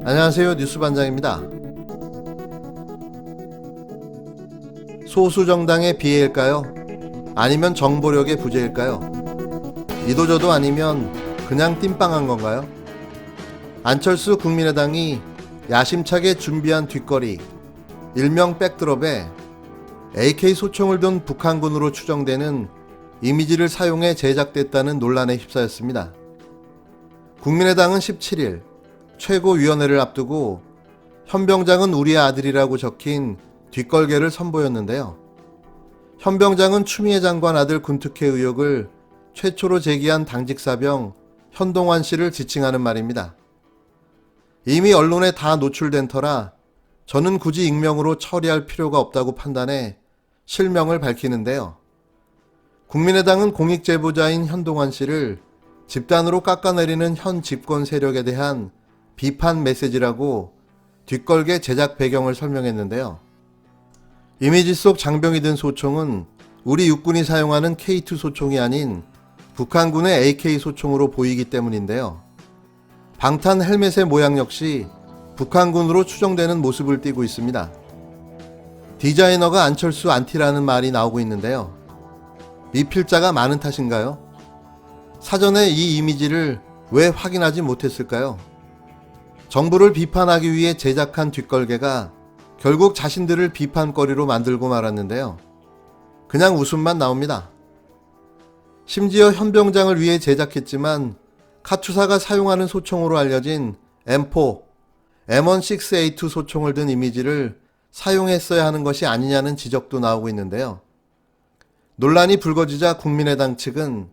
안녕하세요. 뉴스반장입니다. 소수 정당의 비애일까요? 아니면 정보력의 부재일까요? 이도저도 아니면 그냥 띵빵한 건가요? 안철수 국민의당이 야심차게 준비한 뒷거리, 일명 백드롭에 AK 소총을 든 북한군으로 추정되는 이미지를 사용해 제작됐다는 논란에 휩싸였습니다. 국민의당은 17일 최고위원회를 앞두고 현병장은 우리의 아들이라고 적힌 뒷걸개를 선보였는데요. 현병장은 추미애 장관 아들 군특혜 의혹을 최초로 제기한 당직사병 현동환 씨를 지칭하는 말입니다. 이미 언론에 다 노출된 터라 저는 굳이 익명으로 처리할 필요가 없다고 판단해 실명을 밝히는데요. 국민의당은 공익제보자인 현동환 씨를 집단으로 깎아내리는 현 집권 세력에 대한 비판 메시지라고 뒷걸개 제작 배경을 설명했는데요. 이미지 속 장병이 든 소총은 우리 육군이 사용하는 K2 소총이 아닌 북한군의 AK 소총으로 보이기 때문인데요. 방탄 헬멧의 모양 역시 북한군으로 추정되는 모습을 띠고 있습니다. 디자이너가 안철수 안티라는 말이 나오고 있는데요. 이 필자가 많은 탓인가요? 사전에 이 이미지를 왜 확인하지 못했을까요? 정부를 비판하기 위해 제작한 뒷걸개가 결국 자신들을 비판거리로 만들고 말았는데요. 그냥 웃음만 나옵니다. 심지어 현병장을 위해 제작했지만 카투사가 사용하는 소총으로 알려진 M4, M16A2 소총을 든 이미지를 사용했어야 하는 것이 아니냐는 지적도 나오고 있는데요. 논란이 불거지자 국민의당 측은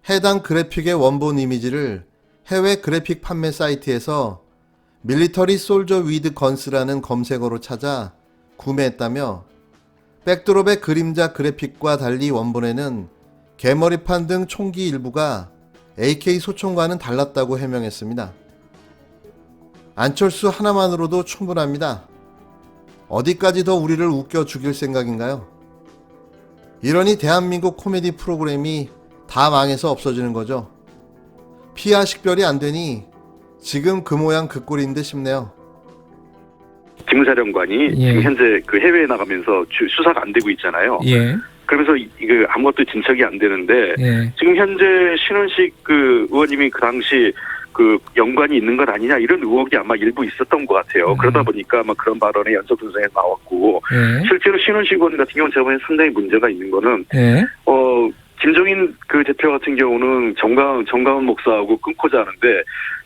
해당 그래픽의 원본 이미지를 해외 그래픽 판매 사이트에서 밀리터리 솔저 위드 건스라는 검색어로 찾아 구매했다며 백드롭의 그림자 그래픽과 달리 원본에는 개머리판 등 총기 일부가 AK 소총과는 달랐다고 해명했습니다. 안철수 하나만으로도 충분합니다. 어디까지 더 우리를 웃겨 죽일 생각인가요? 이러니 대한민국 코미디 프로그램이 다 망해서 없어지는 거죠. 피하 식별이 안 되니 지금 그 모양 그 꼴인 듯 싶네요. 기무사령관이 지금 현재 그 해외에 나가면서 수사가 안 되고 있잖아요. 그러면서 이거 아무것도 진척이 안 되는데 지금 현재 신원식 그 의원님이 그 당시 그 연관이 있는 것 아니냐 이런 의혹이 아마 일부 있었던 것 같아요. 그러다 보니까 아마 그런 발언이 연속선상에 나왔고 실제로 신원식 의원 같은 경우는 제가 보기엔 상당히 문제가 있는 거는 김종인 그 대표 같은 경우는 정강훈 목사하고 끊고 자는데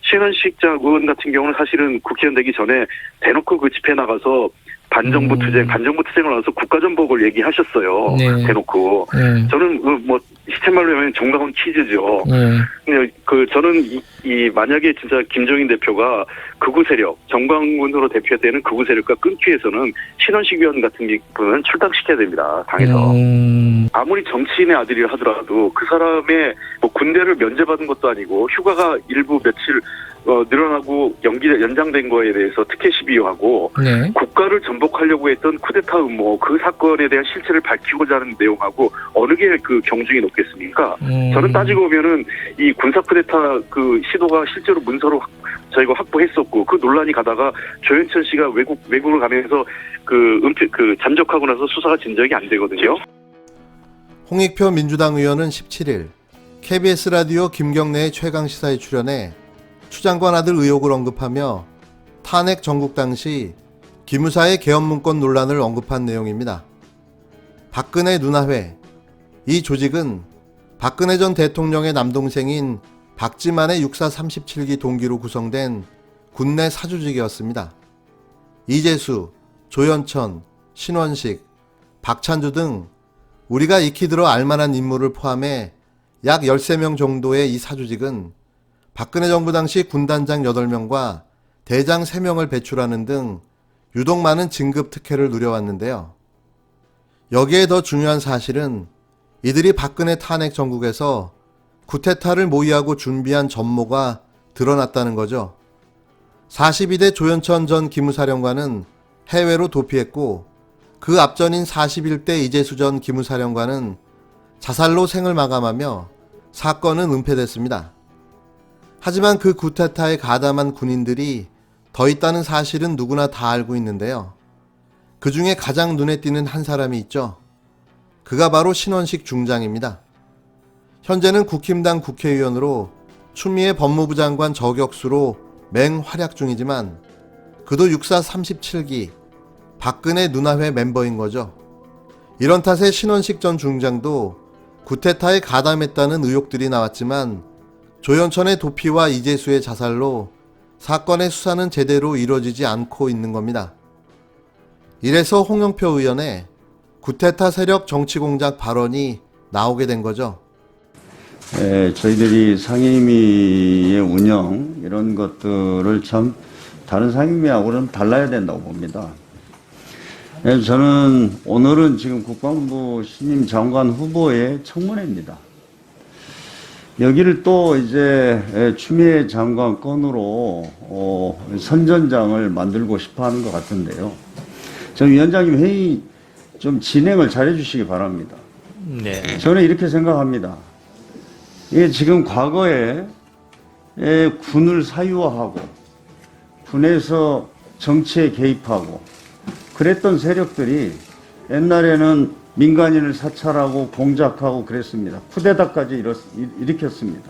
신원식 의원 같은 경우는 사실은 국회의원 되기 전에 대놓고 그 집회 나가서 반정부 투쟁을 하면서 국가전복을 얘기하셨어요. 대놓고. 저는 뭐 시쳇말로 하면 정강훈 키즈죠. 근데 저는 이 만약에 진짜 김종인 대표가 극우 세력, 정강훈으로 대표되는 극우 세력과 끊기 위해서는 신원식 의원 같은 경우는 출당시켜야 됩니다. 당에서. 아무리 정치인의 아들이라 하더라도 그 사람의 뭐 군대를 면제받은 것도 아니고 휴가가 일부 며칠 늘어나고 연장된 거에 대해서 특혜 시비하고 국가를 전복하려고 했던 쿠데타 음모 그 사건에 대한 실체를 밝히고자 하는 내용하고 어느 게 그 경중이 높겠습니까? 저는 따지고 보면은 이 군사 쿠데타 그 시도가 실제로 문서로 저희가 확보했었고 그 논란이 가다가 조현천 씨가 외국을 가면서 잠적하고 나서 수사가 진척이 안 되거든요. 홍익표 민주당 의원은 17일 KBS 라디오 김경래의 최강시사에 출연해 추 장관 아들 의혹을 언급하며 탄핵 정국 당시 기무사의 계엄문건 논란을 언급한 내용입니다. 박근혜 누나회, 이 조직은 박근혜 전 대통령의 남동생인 박지만의 육사 37기 동기로 구성된 군내 사조직이었습니다. 이재수, 조현천, 신원식, 박찬주 등 우리가 익히 들어 알만한 인물을 포함해 약 13명 정도의 이 사조직은 박근혜 정부 당시 군단장 8명과 대장 3명을 배출하는 등 유독 많은 진급 특혜를 누려왔는데요. 여기에 더 중요한 사실은 이들이 박근혜 탄핵 정국에서 쿠데타를 모의하고 준비한 전모가 드러났다는 거죠. 42대 조현천 전 기무사령관은 해외로 도피했고 그 앞전인 41대 이재수 전 기무사령관은 자살로 생을 마감하며 사건은 은폐됐습니다. 하지만 그 쿠데타에 가담한 군인들이 더 있다는 사실은 누구나 다 알고 있는데요. 그 중에 가장 눈에 띄는 한 사람이 있죠. 그가 바로 신원식 중장입니다. 현재는 국힘당 국회의원으로 추미애 법무부 장관 저격수로 맹활약 중이지만 그도 육사 37기 박근혜 눈화회 멤버인 거죠. 이런 탓에 신원식 전 중장도 구테타에 가담했다는 의혹들이 나왔지만 조현천의 도피와 이재수의 자살로 사건의 수사는 제대로 이루어지지 않고 있는 겁니다. 이래서 홍영표 의원의 구테타 세력 정치공작 발언이 나오게 된 거죠. 저희들이 상임위의 운영 이런 것들을 참 다른 상임위하고는 달라야 된다고 봅니다. 저는 오늘은 지금 국방부 신임 장관 후보의 청문회입니다. 여기를 또 이제 추미애 장관 건으로 선전장을 만들고 싶어 하는 것 같은데요. 저 위원장님 회의 좀 진행을 잘해 주시기 바랍니다. 네. 저는 이렇게 생각합니다. 이게 지금 과거에 군을 사유화하고 군에서 정치에 개입하고 그랬던 세력들이 옛날에는 민간인을 사찰하고 공작하고 그랬습니다. 쿠데타까지 일으켰습니다.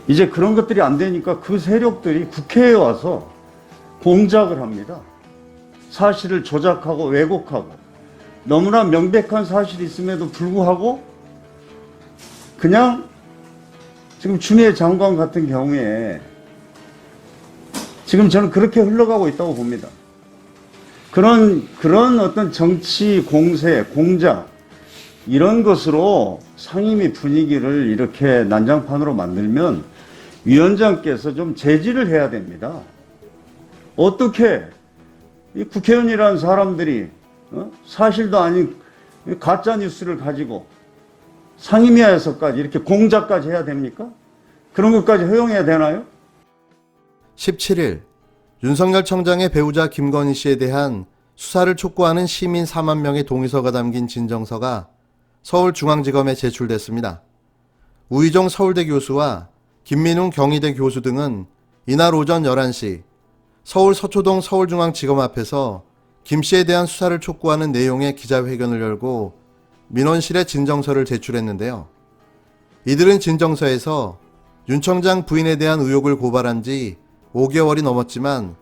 이제 그런 것들이 안 되니까 그 세력들이 국회에 와서 공작을 합니다. 사실을 조작하고 왜곡하고 너무나 명백한 사실이 있음에도 불구하고 그냥 지금 추미애 장관 같은 경우에 지금 저는 그렇게 흘러가고 있다고 봅니다. 그런 어떤 정치 공세, 공작 이런 것으로 상임위 분위기를 이렇게 난장판으로 만들면 위원장께서 좀 제지를 해야 됩니다. 어떻게 이 국회의원이라는 사람들이 사실도 아닌 가짜 뉴스를 가지고 상임위에서까지 이렇게 공작까지 해야 됩니까? 그런 것까지 허용해야 되나요? 17일 윤석열 청장의 배우자 김건희 씨에 대한 수사를 촉구하는 시민 4만 명의 동의서가 담긴 진정서가 서울중앙지검에 제출됐습니다. 우희종 서울대 교수와 김민웅 경희대 교수 등은 이날 오전 11시 서울 서초동 서울중앙지검 앞에서 김 씨에 대한 수사를 촉구하는 내용의 기자회견을 열고 민원실에 진정서를 제출했는데요. 이들은 진정서에서 윤 청장 부인에 대한 의혹을 고발한 지 5개월이 넘었지만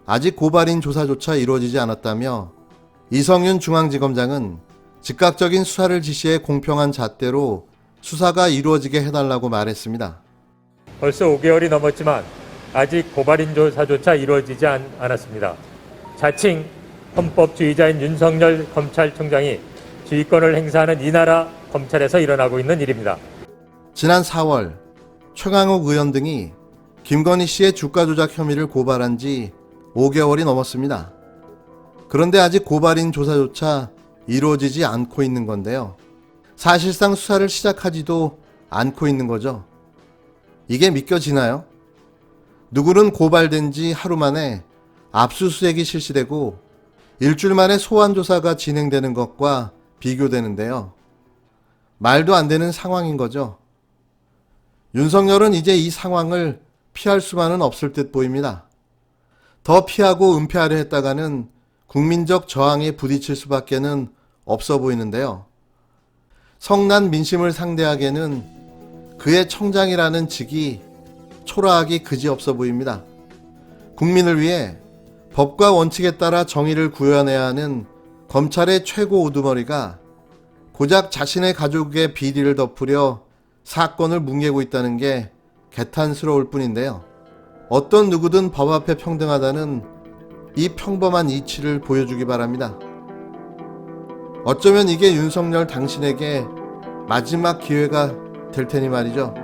아직 고발인 조사조차 이루어지지 않았다며 이성윤 중앙지검장은 즉각적인 수사를 지시해 공평한 잣대로 수사가 이루어지게 해달라고 말했습니다. 벌써 5개월이 넘었지만 아직 고발인 조사조차 이루어지지 않았습니다. 자칭 헌법주의자인 윤석열 검찰총장이 지휘권을 행사하는 이 나라 검찰에서 일어나고 있는 일입니다. 지난 4월 최강욱 의원 등이 김건희 씨의 주가 조작 혐의를 고발한 지 5개월이 넘었습니다. 그런데 아직 고발인 조사조차 이루어지지 않고 있는 건데요. 사실상 수사를 시작하지도 않고 있는 거죠. 이게 믿겨지나요? 누구는 고발된 지 하루 만에 압수수색이 실시되고 일주일 만에 소환조사가 진행되는 것과 비교되는데요. 말도 안 되는 상황인 거죠. 윤석열은 이제 이 상황을 피할 수만은 없을 듯 보입니다. 더 피하고 은폐하려 했다가는 국민적 저항에 부딪힐 수밖에는 없어 보이는데요. 성난 민심을 상대하기에는 그의 청장이라는 직이 초라하기 그지없어 보입니다. 국민을 위해 법과 원칙에 따라 정의를 구현해야 하는 검찰의 최고 우두머리가 고작 자신의 가족의 비리를 덮으려 사건을 뭉개고 있다는 게 개탄스러울 뿐인데요. 어떤 누구든 법 앞에 평등하다는 이 평범한 이치를 보여주기 바랍니다. 어쩌면 이게 윤석열 당신에게 마지막 기회가 될 테니 말이죠.